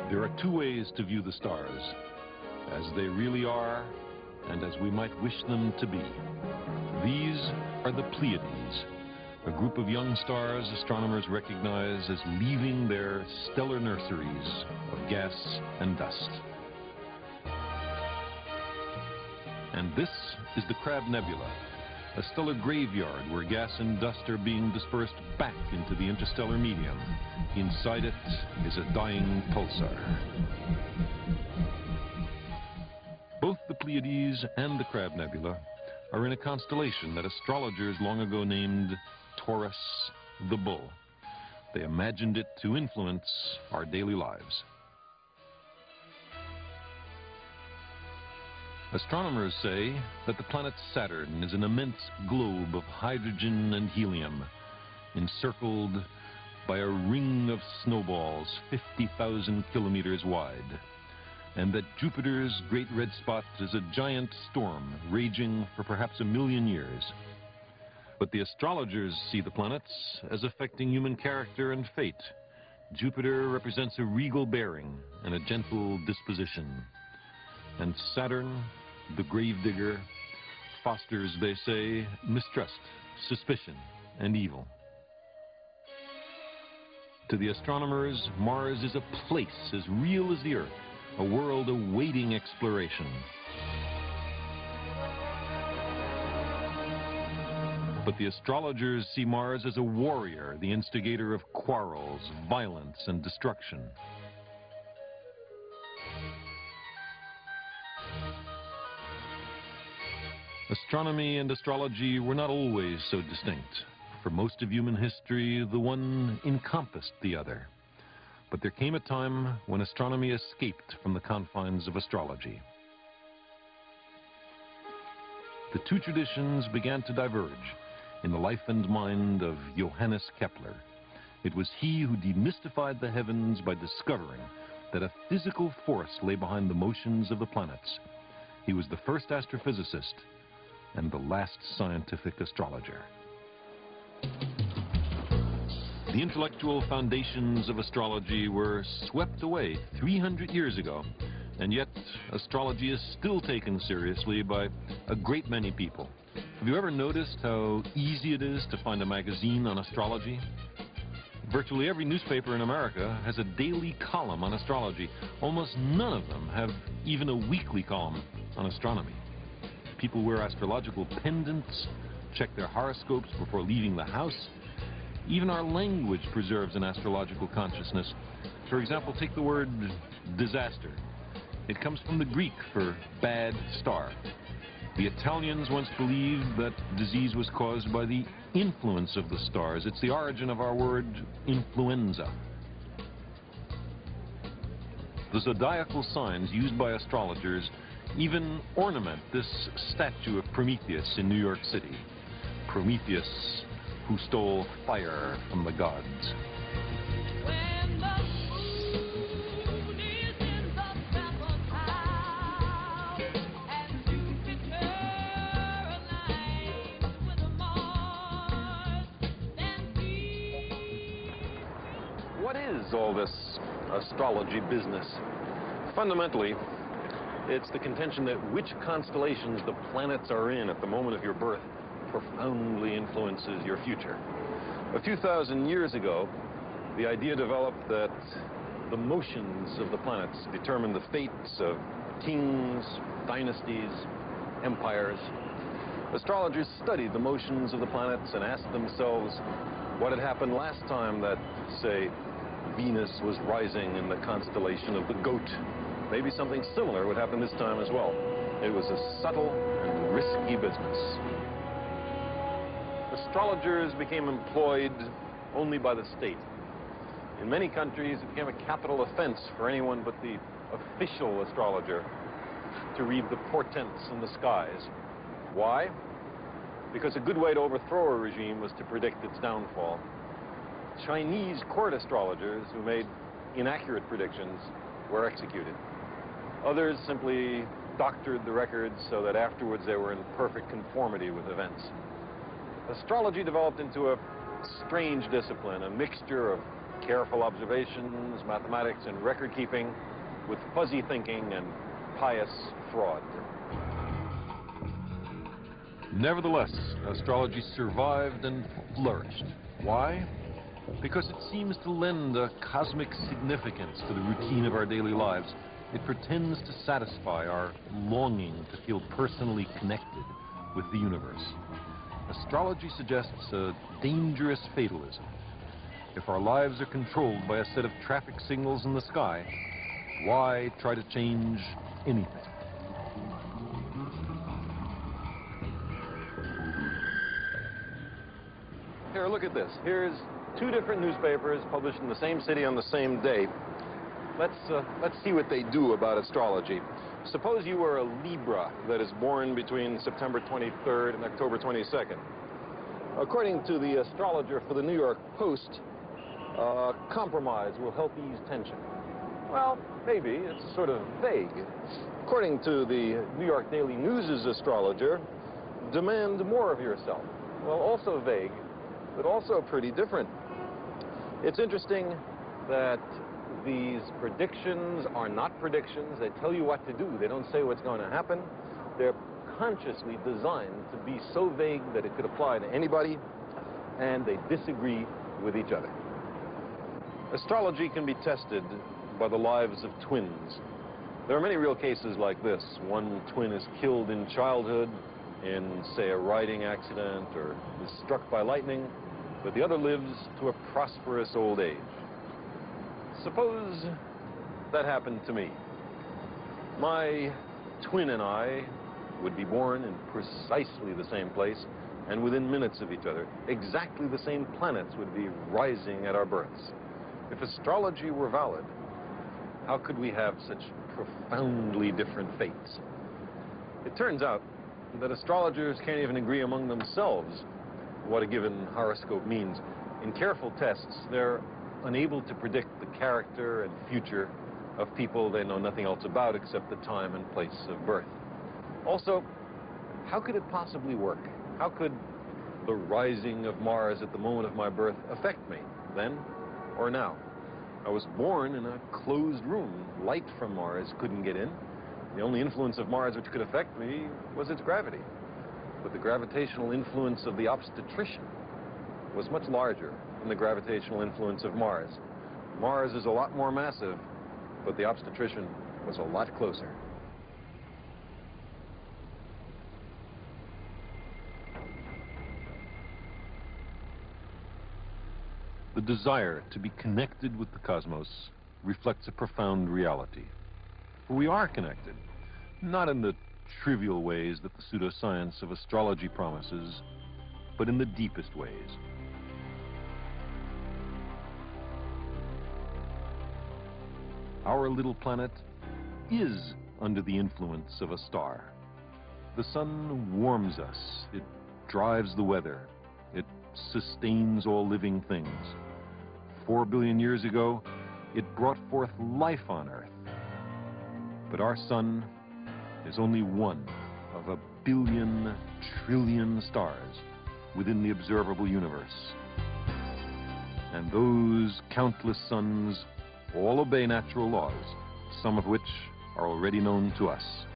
There are two ways to view the stars, as they really are and as we might wish them to be. These are the Pleiades, a group of young stars astronomers recognize as leaving their stellar nurseries of gas and dust. And this is the Crab Nebula, a stellar graveyard where gas and dust are being dispersed back into the interstellar medium. Inside it is a dying pulsar. Both the Pleiades and the Crab Nebula are in a constellation that astrologers long ago named Taurus the Bull. They imagined it to influence our daily lives. Astronomers say that the planet Saturn is an immense globe of hydrogen and helium, encircled by a ring of snowballs 50,000 kilometers wide, and that Jupiter's great red spot is a giant storm raging for perhaps 1 million years. But the astrologers see the planets as affecting human character and fate. Jupiter represents a regal bearing and a gentle disposition, and Saturn, the gravedigger, fosters, they say, mistrust, suspicion, and evil. To the astronomers, Mars is a place as real as the Earth, a world awaiting exploration. But the astrologers see Mars as a warrior, the instigator of quarrels, violence, and destruction. Astronomy and astrology were not always so distinct. For most of human history, the one encompassed the other. But there came a time when astronomy escaped from the confines of astrology. The two traditions began to diverge in the life and mind of Johannes Kepler. It was he who demystified the heavens by discovering that a physical force lay behind the motions of the planets. He was the first astrophysicist and the last scientific astrologer. The intellectual foundations of astrology were swept away 300 years ago, and yet astrology is still taken seriously by a great many people. Have you ever noticed how easy it is to find a magazine on astrology? Virtually every newspaper in America has a daily column on astrology. Almost none of them have even a weekly column on astronomy. People wear astrological pendants, check their horoscopes before leaving the house. Even our language preserves an astrological consciousness. For example, take the word disaster. It comes from the Greek for bad star. The Italians once believed that disease was caused by the influence of the stars. It's the origin of our word influenza. The zodiacal signs used by astrologers even ornament this statue of Prometheus in New York City. Prometheus, who stole fire from the gods. When the moon is in the seventh house and Jupiter aligns with Mars, then peace. What is all this astrology business? Fundamentally, it's the contention that which constellations the planets are in at the moment of your birth profoundly influences your future. A few thousand years ago, the idea developed that the motions of the planets determine the fates of kings, dynasties, empires. Astrologers studied the motions of the planets and asked themselves what had happened last time that, say, Venus was rising in the constellation of the Goat. Maybe something similar would happen this time as well. It was a subtle and risky business. Astrologers became employed only by the state. In many countries, it became a capital offense for anyone but the official astrologer to read the portents in the skies. Why? because a good way to overthrow a regime was to predict its downfall. Chinese court astrologers who made inaccurate predictions were executed. Others simply doctored the records so that afterwards they were in perfect conformity with events. Astrology developed into a strange discipline, a mixture of careful observations, mathematics, and record keeping with fuzzy thinking and pious fraud. Nevertheless, astrology survived and flourished. Why? Because it seems to lend a cosmic significance to the routine of our daily lives. It pretends to satisfy our longing to feel personally connected with the universe. Astrology suggests a dangerous fatalism. If our lives are controlled by a set of traffic signals in the sky, why try to change anything? Here, look at this. Here's two different newspapers published in the same city on the same day. Let's see what they do about astrology. Suppose you were a Libra that is born between September 23rd and October 22nd. According to the astrologer for the New York Post, compromise will help ease tension. Well, maybe. It's sort of vague. According to the New York Daily News' astrologer, demand more of yourself. Well, also vague, but also pretty different. It's interesting that these predictions are not predictions. They tell you what to do. They don't say what's going to happen. They're consciously designed to be so vague that it could apply to anybody, and they disagree with each other. Astrology can be tested by the lives of twins. There are many real cases like this. One twin is killed in childhood in, say, a riding accident or is struck by lightning, but the other lives to a prosperous old age. Suppose that happened to me. My twin and I would be born in precisely the same place and within minutes of each other. Exactly the same planets would be rising at our births. If astrology were valid, how could we have such profoundly different fates? It turns out that astrologers can't even agree among themselves what a given horoscope means. In careful tests, they're unable to predict the character and future of people they know nothing else about except the time and place of birth. Also, how could it possibly work? How could the rising of Mars at the moment of my birth affect me, then or now? I was born in a closed room. Light from Mars couldn't get in. The only influence of Mars which could affect me was its gravity. But the gravitational influence of the obstetrician was much larger than the gravitational influence of Mars. Mars is a lot more massive, but the obstetrician was a lot closer. The desire to be connected with the cosmos reflects a profound reality. We are connected, not in the trivial ways that the pseudoscience of astrology promises, but in the deepest ways. Our little planet is under the influence of a star. The sun warms us, it drives the weather, it sustains all living things. 4 billion years ago, it brought forth life on Earth. But our sun is only one of a billion trillion stars within the observable universe. And those countless suns all obey natural laws, some of which are already known to us.